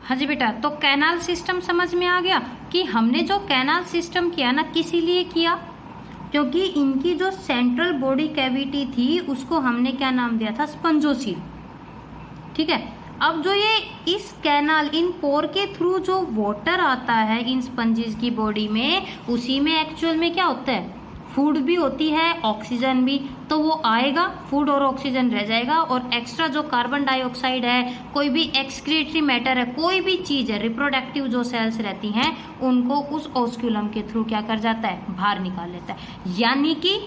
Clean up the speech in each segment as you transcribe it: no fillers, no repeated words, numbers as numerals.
हाँ जी बेटा, तो कैनाल सिस्टम समझ में आ गया कि हमने जो कैनाल सिस्टम किया ना किस लिए किया, क्योंकि इनकी जो सेंट्रल बॉडी कैविटी थी उसको हमने क्या नाम दिया था, स्पंजोसील। ठीक है, अब जो ये इस कैनाल इन पोर के थ्रू जो वाटर आता है इन स्पंजेस की बॉडी में, उसी में एक्चुअल में क्या होता है, फूड भी होती है, ऑक्सीजन भी, तो वो आएगा, फूड और ऑक्सीजन रह जाएगा, और एक्स्ट्रा जो कार्बन डाइऑक्साइड है, कोई भी एक्सक्रीटरी मैटर है, कोई भी चीज है, रिप्रोडक्टिव जो सेल्स रहती हैं उनको उस ऑस्क्यूलम के थ्रू क्या कर जाता है, बाहर निकाल लेता है। यानी कि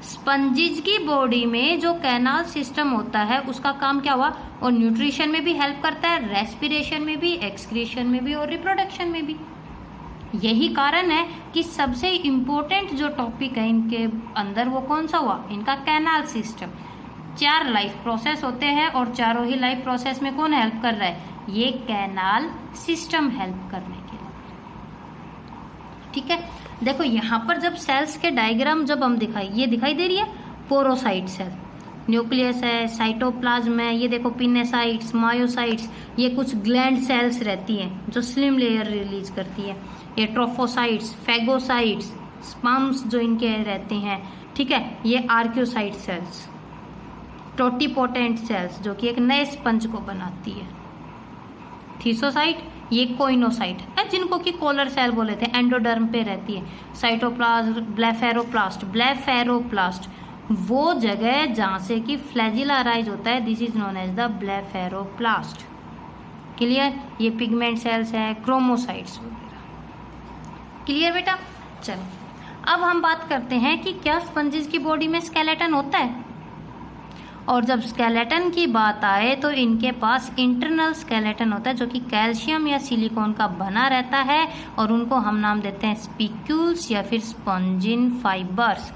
स्पंजिज की बॉडी में जो कैनाल सिस्टम होता है उसका काम क्या हुआ, और न्यूट्रिशन में भी हेल्प करता है, रेस्पिरेशन में भी, एक्सक्रीशन में भी और रिप्रोडक्शन में भी। यही कारण है कि सबसे इम्पोर्टेंट जो टॉपिक है इनके अंदर वो कौन सा हुआ, इनका कैनाल सिस्टम। 4 लाइफ प्रोसेस होते हैं और चारों ही लाइफ प्रोसेस में कौन हेल्प कर रहा है, ये कैनाल सिस्टम हेल्प करने के लिए। ठीक है, देखो यहाँ पर जब सेल्स के डायग्राम जब हम ये दिखाई दे रही है पोरोसाइट सेल, न्यूक्लियस है, साइटोप्लाज्म है, ये देखो पिनेसाइट्स, मायोसाइट्स, ये कुछ ग्लैंड सेल्स रहती हैं जो स्लिम लेयर रिलीज करती है, ये ट्रोफोसाइट्स, फैगोसाइट्स, स्पर्म्स जो इनके रहते हैं। ठीक है, ये आर्क्योसाइट सेल्स, टोटिपोटेंट सेल्स जो कि एक नए स्पंज को बनाती है, थीसोसाइट, ये कोइनोसाइट है जिनको कि कॉलर सेल बोले थे, एंडोडर्म पे रहती है, साइटोप्लाज्म, ब्लेफेरोप्लास्ट वो जगह जहां से कि फ्लैजिला अराइज होता है, this is known as the blepharoplast. Clear, ये पिगमेंट सेल्स है, क्रोमोसाइट्स वगैरह। क्लियर बेटा, चलो अब हम बात करते हैं कि क्या स्पंजिस की बॉडी में स्केलेटन होता है, और जब स्केलेटन की बात आए तो इनके पास इंटरनल स्केलेटन होता है जो कि कैल्शियम या सिलिकॉन का बना रहता है, और उनको हम नाम देते हैं स्पिक्यूल्स या फिर स्पंजिन फाइबर्स।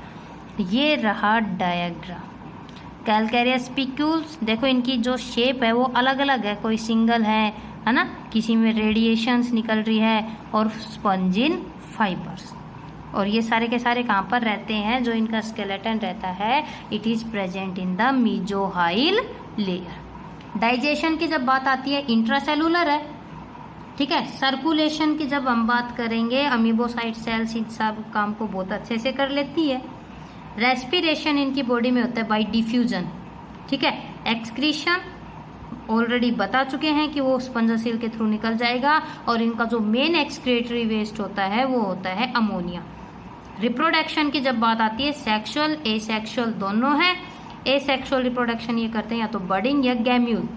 ये रहा डायग्राम, कैलकेरियस स्पिक्यूल्स, देखो इनकी जो शेप है वो अलग अलग है, कोई सिंगल है ना, किसी में रेडिएशंस निकल रही है, और स्पंजिन फाइबर्स, और ये सारे के सारे कहाँ पर रहते हैं, जो इनका स्केलेटन रहता है, it is present in the mesohyl layer. Digestion की जब बात आती है इंट्रासेलुलर है। ठीक है, सर्कुलेशन की जब हम बात करेंगे, अमीबोसाइट सेल्स इन सब काम को बहुत अच्छे से कर लेती है। रेस्पिरेशन इनकी बॉडी में होता है बाय डिफ्यूजन। ठीक है, एक्सक्रीशन ऑलरेडी बता चुके हैं कि वो स्पंजोसील के थ्रू निकल जाएगा, और इनका जो मेन एक्सक्रीटरी वेस्ट होता है वो होता है अमोनिया। रिप्रोडक्शन की जब बात आती है, सेक्सुअल एसेक्सुअल दोनों है। एसेक्सुअल रिप्रोडक्शन ये करते हैं या तो बडिंग या गैम्यूल।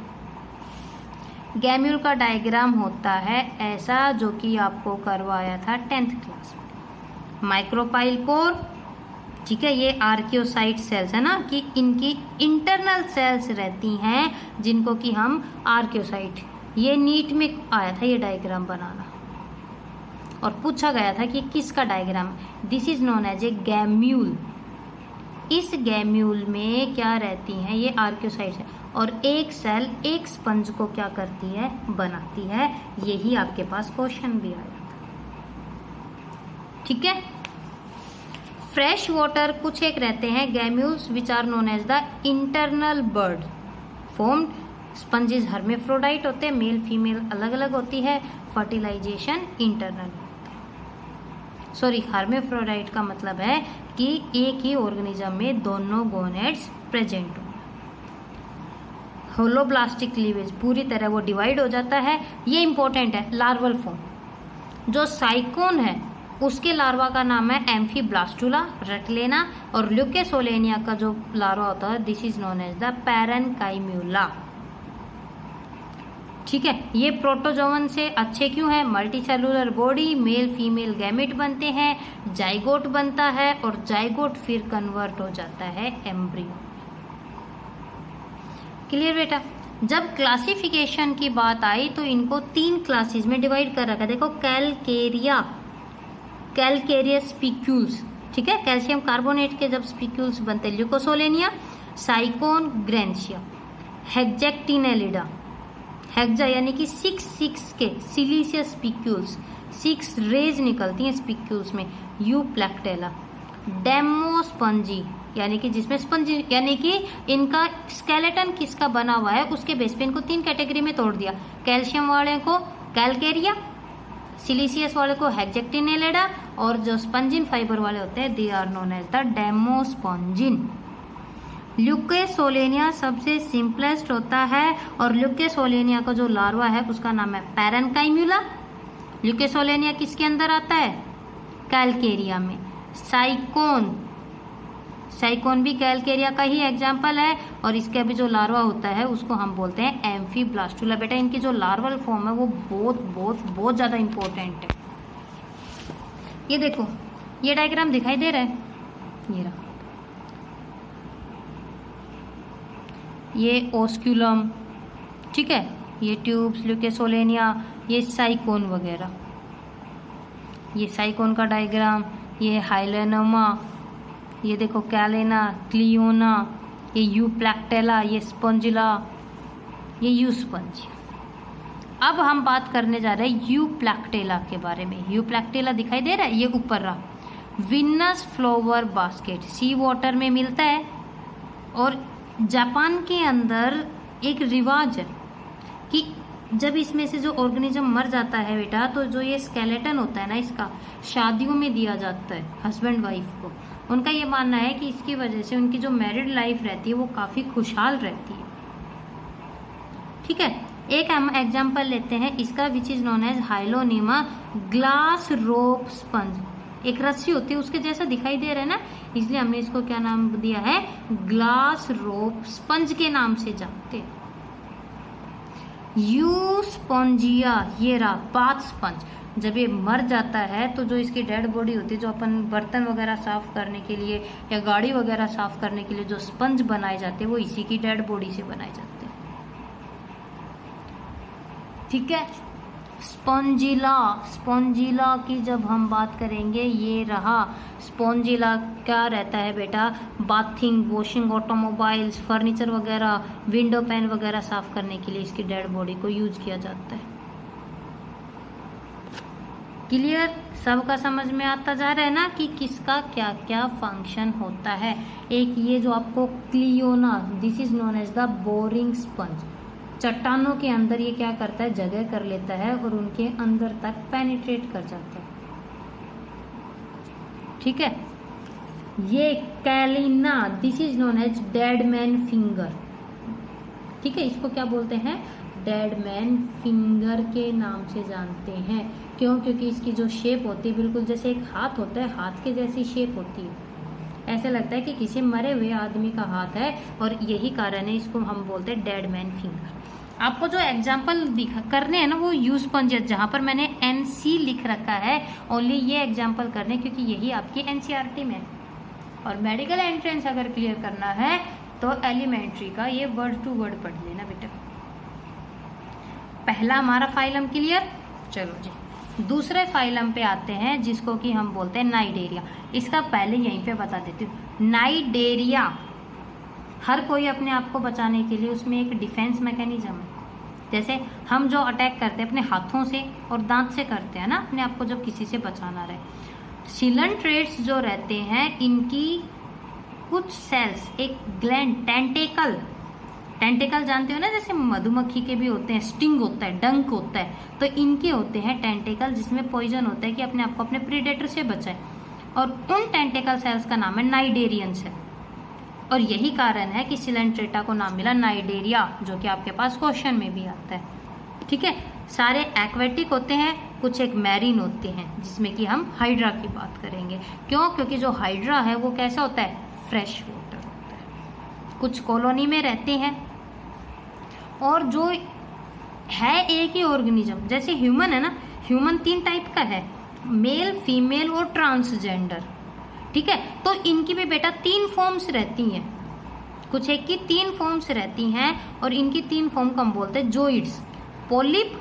गैम्यूल का डायग्राम होता है ऐसा, जो कि आपको करवाया था 10th क्लास में। माइक्रोपाइल पोर, ठीक है, ये आर्कियोसाइट सेल्स है ना, कि इनकी इंटरनल सेल्स रहती हैं जिनको कि हम आर्कियोसाइट, ये नीट में आया था ये डायग्राम बनाना, और पूछा गया था कि किसका diagram, this is known as a gemmule. इस गैम्यूल में क्या रहती हैं, ये आर्कियोसाइट्स है, और एक सेल एक स्पंज को क्या करती है, बनाती है। यही आपके पास क्वेश्चन भी आया था। ठीक है, फ्रेश वाटर कुछ एक रहते हैं gemmules which are known as the internal bird formed. Sponges hermaphrodite होते हैं, मेल फीमेल अलग अलग होती है, फर्टिलाइजेशन इंटरनल। सॉरी, हर्मेफ्रोडाइट का मतलब है कि एक ही ऑर्गेनिज्म में दोनों गोनेड्स प्रेजेंट हो। होलोब्लास्टिक क्लीवेज, पूरी तरह वो डिवाइड हो जाता है। ये इंपॉर्टेंट है। लार्वल फॉर्म, जो साइकोन है उसके लार्वा का नाम है एम्फीब्लास्टुला, रट लेना, और ल्यूकेसोलेनिया का जो लार्वा होता है, this is known as the parenchymula. ठीक है, ये प्रोटोजोवन से अच्छे क्यों है, multicellular body, male female gamete बनते हैं, जाइगोट बनता है, और जाइगोट फिर कन्वर्ट हो जाता है एम्ब्रियो। क्लियर बेटा, जब क्लासिफिकेशन की बात आई तो इनको 3 क्लासेस में डिवाइड कर रखा है। देखो, कैलकेरियस स्पिक्यूल्स, ठीक है, कैल्शियम कार्बोनेट के जब स्पिक्यूल्स बनते हैं, ल्यूकोसोलेनिया, साइकोन, ग्रेंशिया, हेक्जेक्टिनेलिडा, हेक्जा यानी कि 6 के सिलीसियस स्पिक्यूल्स, 6 रेज निकलती हैं स्पिक्यूल्स में, यू प्लेक्टेला, डेमोस्पंजी, यानी कि जिसमें स्पंज, यानी कि इनका स्केलेटन किसका बना हुआ है उसके बेस पे इनको 3 कैटेगरी में तोड़ दिया। कैल्शियम वाले को कैलकेरिया, सिलिशियस वाले को हेक्जेक्टिनेलिडा, और जो स्पंजिन फाइबर वाले होते हैं they are known as the demospongin. Leucosolenia सबसे सिंपलेस्ट होता है और ल्यूकेसोलेनिया का जो लार्वा है उसका नाम है पैरेन्काइम्यूला। ल्यूकेसोलेनिया किसके अंदर आता है? कैलकेरिया में। साइकोन भी कैलकेरिया का ही एग्जाम्पल है और इसके अभी जो लार्वा होता है उसको हम बोलते हैं एम्फीब्लास्टुला। बेटा इनकी जो लार्वल फॉर्म है वो बहुत बहुत बहुत ज़्यादा इंपॉर्टेंट है। ये देखो, ये डायग्राम दिखाई दे रहा है, ये रहा, ये ओस्क्यूलम, ठीक है, ये ट्यूब्स, ल्यूकेसोलेनिया, ये साइकोन वगैरह, ये साइकोन का डायग्राम, ये हाइलेनोमा, ये देखो कैलेना, क्लियोना, ये यूप्लैक्टेला, ये स्पॉन्जिला, ये यूस्पंजिया। अब हम बात करने जा रहे हैं यूप्लैक्टेला के बारे में। यूप्लैक्टेला दिखाई दे रहा है, ये ऊपर रहा, विनस फ्लावर बास्केट, सी वाटर में मिलता है। और जापान के अंदर एक रिवाज है कि जब इसमें से जो ऑर्गेनिज्म मर जाता है बेटा, तो जो ये स्केलेटन होता है ना इसका, शादियों में दिया जाता है हस्बैंड वाइफ को। उनका ये मानना है कि इसकी वजह से उनकी जो मैरिड लाइफ रहती है वो काफ़ी खुशहाल रहती है। ठीक है, एक हम एग्जाम्पल लेते हैं इसका, which is known as Hyalonema glass rope sponge. एक रस्सी होती है उसके जैसा दिखाई दे रहा है ना, इसलिए हमने इसको क्या नाम दिया है? ग्लास रोप स्पंज के नाम से जानते हैं। यूस्पोंजिया, ये रहा बाथ स्पंज। जब ये मर जाता है तो जो इसकी डेड बॉडी होती है, जो अपन बर्तन वगैरह साफ करने के लिए या गाड़ी वगैरह साफ करने के लिए जो स्पंज बनाए जाते हैं वो इसी की डेड बॉडी से बनाए जाते हैं। ठीक है, स्पॉन्जिला की जब हम बात करेंगे, ये रहा स्पॉन्जिला। क्या रहता है बेटा? बाथिंग, वॉशिंग ऑटोमोबाइल्स, फर्नीचर वगैरह, विंडो पैन वगैरह साफ करने के लिए इसकी डेड बॉडी को यूज किया जाता है। क्लियर? सबका समझ में आता जा रहा है ना कि किसका क्या क्या फंक्शन होता है। एक ये जो आपको क्लियोना, this is known as the boring sponge. चट्टानों के अंदर ये क्या करता है? जगह कर लेता है और उनके अंदर तक पेनिट्रेट कर जाता है। ठीक है, ये Chalina, this is known as dead man finger. ठीक है, इसको क्या बोलते हैं? डेड मैन फिंगर के नाम से जानते हैं। क्यों? क्योंकि इसकी जो शेप होती है बिल्कुल जैसे एक हाथ होता है, हाथ के जैसी शेप होती है। ऐसा लगता है कि किसी मरे हुए आदमी का हाथ है और यही कारण है इसको हम बोलते हैं डेड मैन फिंगर। आपको जो एग्जाम्पल करने हैं ना वो यूज स्पंज, जहाँ पर मैंने NC लिख रखा है, ओनली ये एग्जाम्पल करने, क्योंकि यही आपकी NCERT में। और मेडिकल एंट्रेंस अगर क्लियर करना है तो एलिमेंट्री का ये वर्ड टू वर्ड पढ़ लेना बेटा। पहला हमारा फाइलम क्लियर। चलो जी, दूसरे फाइलम पे आते हैं जिसको कि हम बोलते हैं नाइडेरिया। इसका पहले यहीं पे बता देती हूँ। नाइडेरिया, हर कोई अपने आप को बचाने के लिए उसमें एक डिफेंस मैकेनिज्म है। जैसे हम जो अटैक करते हैं अपने हाथों से और दांत से करते हैं ना, अपने आप को जब किसी से बचाना रहे। सिलेंट्रेट्स जो रहते हैं इनकी कुछ सेल्स, एक ग्लैंड, टेंटेकल जानते हो ना, जैसे मधुमक्खी के भी होते हैं, स्टिंग होता है, डंक होता है, तो इनके होते हैं टेंटेकल जिसमें पॉइजन होता है कि अपने आप को अपने प्रीडेटर से बचाए। और उन टेंटेकल सेल्स का नाम है नाइडेरियंस है। और यही कारण है कि सिलेंट्रेटा को नाम मिला नाइडेरिया, जो कि आपके पास क्वेश्चन में भी आता है। ठीक है, सारे एक्वेटिक होते हैं, कुछ एक मैरीन होते हैं, जिसमें कि हम हाइड्रा की बात करेंगे। क्यों? क्योंकि जो हाइड्रा है वो कैसा होता है? फ्रेश वाटर होता है। कुछ कॉलोनी में रहते हैं और जो है एक ही ऑर्गेनिज्म, जैसे ह्यूमन है ना, ह्यूमन 3 टाइप का है, मेल, फीमेल और ट्रांसजेंडर। ठीक है, तो इनकी भी बेटा 3 फॉर्म्स रहती हैं। कुछ एक की 3 फॉर्म्स रहती हैं और इनकी 3 फॉर्म को हम बोलते हैं जोइड्स, पोलिप,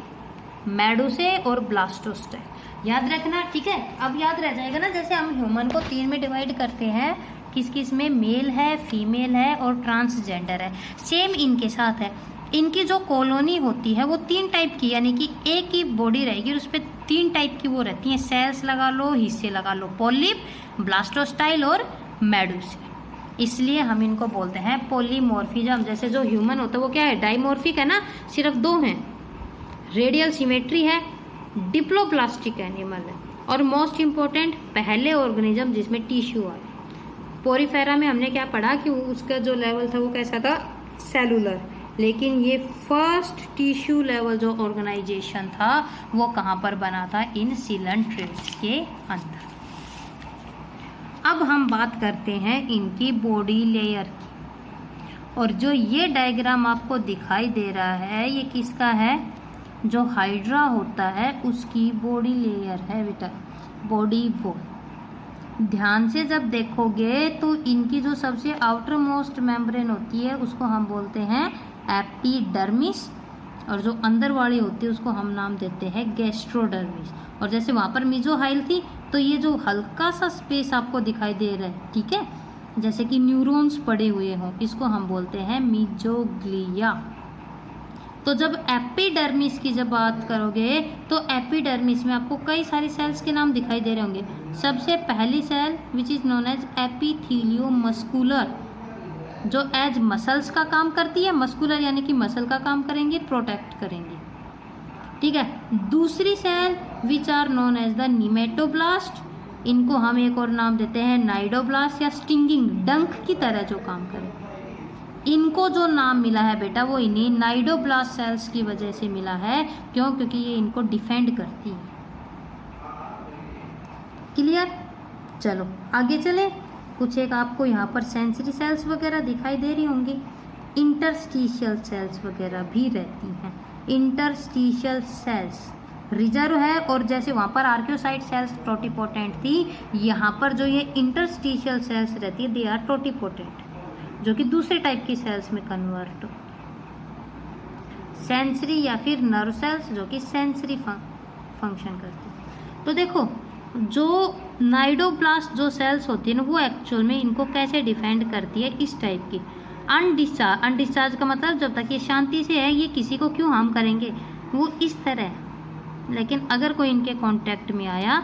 मेडुसे और ब्लास्टोस्टेम। याद रखना, ठीक है। अब याद रह जाएगा ना, जैसे हम ह्यूमन को 3 में डिवाइड करते हैं, किस किस में? मेल है, फीमेल है और ट्रांसजेंडर है। सेम इनके साथ है। इनकी जो कॉलोनी होती है वो 3 टाइप की, यानी कि एक ही बॉडी रहेगी और उस पर 3 टाइप की वो रहती हैं, सेल्स लगा लो, हिस्से लगा लो, पोलिप, ब्लास्टोस्टाइल और मेडुसे। इसलिए हम इनको बोलते हैं पॉलीमॉर्फिज्म। जैसे जो ह्यूमन होता है वो क्या है, डाइमॉर्फिक है ना, सिर्फ 2 हैं, रेडियल सिमेट्री है, डिप्लोप्लास्टिक एनिमल है, और मोस्ट इम्पोर्टेंट पहले ऑर्गेनिज्म जिसमें टिश्यू आए। पोरीफेरा में हमने क्या पढ़ा कि उसका जो लेवल था वो कैसा था, सेलुलर, लेकिन ये फर्स्ट टिश्यू लेवल जो ऑर्गेनाइजेशन था वो कहाँ पर बना था, इन सीलेंट्रेट्स के अंदर। अब हम बात करते हैं इनकी बॉडी लेयर की, और जो ये डायग्राम आपको दिखाई दे रहा है ये किसका है, जो हाइड्रा होता है उसकी बॉडी लेयर है बेटा, बॉडी वॉल। ध्यान से जब देखोगे तो इनकी जो सबसे आउटर मोस्ट मेम्ब्रेन होती है उसको हम बोलते हैं एपिडर्मिस, और जो अंदर वाली होती है उसको हम नाम देते हैं गैस्ट्रोडर्मिस। और जैसे वहाँ पर मीजोहाइल थी तो ये जो हल्का सा स्पेस आपको दिखाई दे रहा है, ठीक है, जैसे कि न्यूरॉन्स पड़े हुए हों, इसको हम बोलते हैं मीजोग्लिया। तो जब एपिडर्मिस की जब बात करोगे तो एपिडर्मिस में आपको कई सारी सेल्स के नाम दिखाई दे रहे होंगे। सबसे पहली cell which is known as epithelio muscular, जो एज मसल्स का काम करती है, मस्कुलर यानी कि मसल का काम करेंगे, प्रोटेक्ट करेंगे, ठीक है। दूसरी cell which are known as the nematoblast, इनको हम एक और नाम देते हैं नाइडोब्लास्ट या स्टिंगिंग डंक की तरह जो काम करें। इनको जो नाम मिला है बेटा वो इन्हीं नाइडोब्लास्ट सेल्स की वजह से मिला है। क्यों? क्योंकि ये इनको डिफेंड करती है। क्लियर? चलो आगे चले। कुछ एक आपको यहाँ पर सेंसरी सेल्स वगैरह दिखाई दे रही होंगी, इंटरस्टिशियल सेल्स वगैरह भी रहती हैं। इंटरस्टिशियल सेल्स रिजर्व है, और जैसे वहाँ पर आर्कियोसाइट सेल्स टोटिपोटेंट थी, यहाँ पर जो ये इंटरस्टिशियल सेल्स रहती है दे आर टोटिपोटेंट, जो कि दूसरे टाइप की सेल्स में कन्वर्ट हो। सेंसरी या फिर नर्व सेल्स जो कि सेंसरी फंक्शन करती है। तो देखो जो नाइडोब्लास्ट जो सेल्स होती है ना वो एक्चुअल में इनको कैसे डिफेंड करती है, इस टाइप की। अनडिस्चार्ज, अनडिस्चार्ज का मतलब जब तक ये शांति से है ये किसी को क्यों हार्म करेंगे, वो इस तरह। लेकिन अगर कोई इनके कांटेक्ट में आया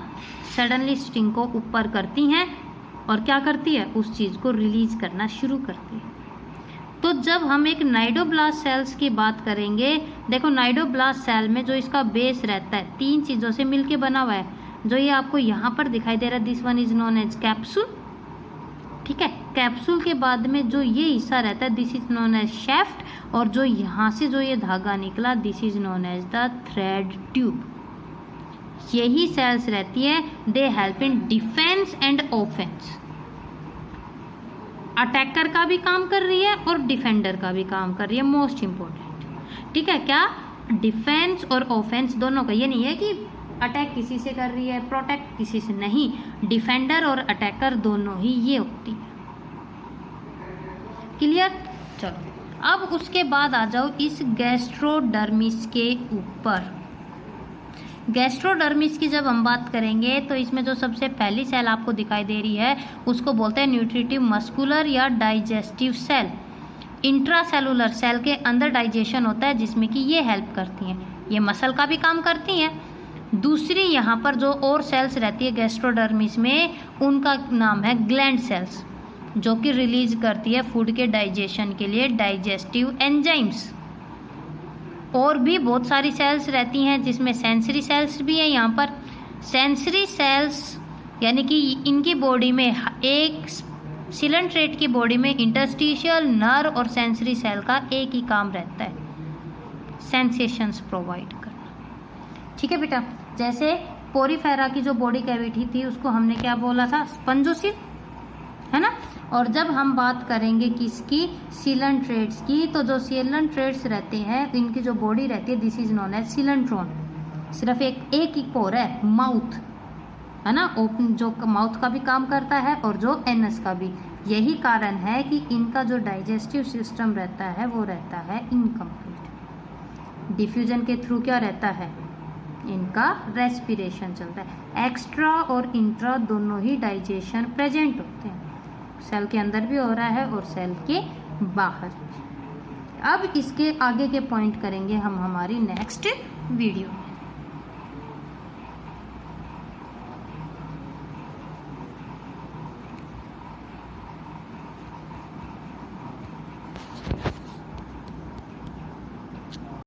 सडनली स्टिंग को ऊपर करती हैं और क्या करती है, उस चीज़ को रिलीज करना शुरू करती है। तो जब हम एक नाइडोब्लास्ट सेल्स की बात करेंगे, देखो नाइडोब्लास्ट सेल में जो इसका बेस रहता है 3 चीज़ों से मिलके बना हुआ है। जो ये आपको यहाँ पर दिखाई दे रहा है this one is known as capsule, ठीक है। कैप्सूल के बाद में जो ये हिस्सा रहता है this is known as shaft, और जो यहाँ से जो ये धागा निकला this is known as the thread tube. यही सेल्स रहती है, they help in defence and offence. Attacker का भी काम कर रही है और डिफेंडर का भी काम कर रही है, मोस्ट इंपॉर्टेंट, ठीक है। क्या डिफेंस और ऑफेंस दोनों का, ये नहीं है कि अटैक किसी से कर रही है प्रोटेक्ट किसी से, नहीं, डिफेंडर और अटैकर दोनों ही ये होती है। क्लियर? चलो अब उसके बाद आ जाओ इस गैस्ट्रोडर्मिस के ऊपर। गैस्ट्रोडर्मिस की जब हम बात करेंगे तो इसमें जो सबसे पहली सेल आपको दिखाई दे रही है उसको बोलते हैं न्यूट्रिटिव मस्कुलर या डाइजेस्टिव सेल। इंट्रासेलुलर सेल के अंदर डाइजेशन होता है जिसमें कि ये हेल्प करती हैं, ये मसल का भी काम करती हैं। दूसरी यहाँ पर जो और सेल्स रहती है गैस्ट्रोडर्मिस में उनका नाम है ग्लैंड सेल्स, जो कि रिलीज करती है फूड के डाइजेशन के लिए डाइजेस्टिव एंजाइम्स। और भी बहुत सारी सेल्स रहती हैं जिसमें सेंसरी सेल्स भी हैं। यहाँ पर सेंसरी सेल्स यानी कि इनकी बॉडी में एक सिलेंट्रेट की बॉडी में इंटरस्टिशियल, नर्व और सेंसरी सेल का एक ही काम रहता है, सेंसेशंस प्रोवाइड करना, ठीक है बेटा। जैसे पोरीफेरा की जो बॉडी कैविटी थी उसको हमने क्या बोला था, स्पंजोसिल, है ना। और जब हम बात करेंगे किसकी, सिलेंट्रेट्स की, तो जो सिलेंट्रेट्स रहते हैं इनकी जो बॉडी रहती है this is known as coelenteron. सिर्फ एक ही पोर है, माउथ, है ना, ओपन, जो माउथ का भी काम करता है और जो एनस का भी। यही कारण है कि इनका जो डाइजेस्टिव सिस्टम रहता है वो रहता है इनकम्प्लीट। डिफ्यूजन के थ्रू क्या रहता है, इनका रेस्पिरेशन चलता है। एक्स्ट्रा और इंट्रा दोनों ही डाइजेशन प्रेजेंट होते हैं, सेल के अंदर भी हो रहा है और सेल के बाहर। अब इसके आगे के पॉइंट करेंगे हम हमारी नेक्स्ट वीडियो में।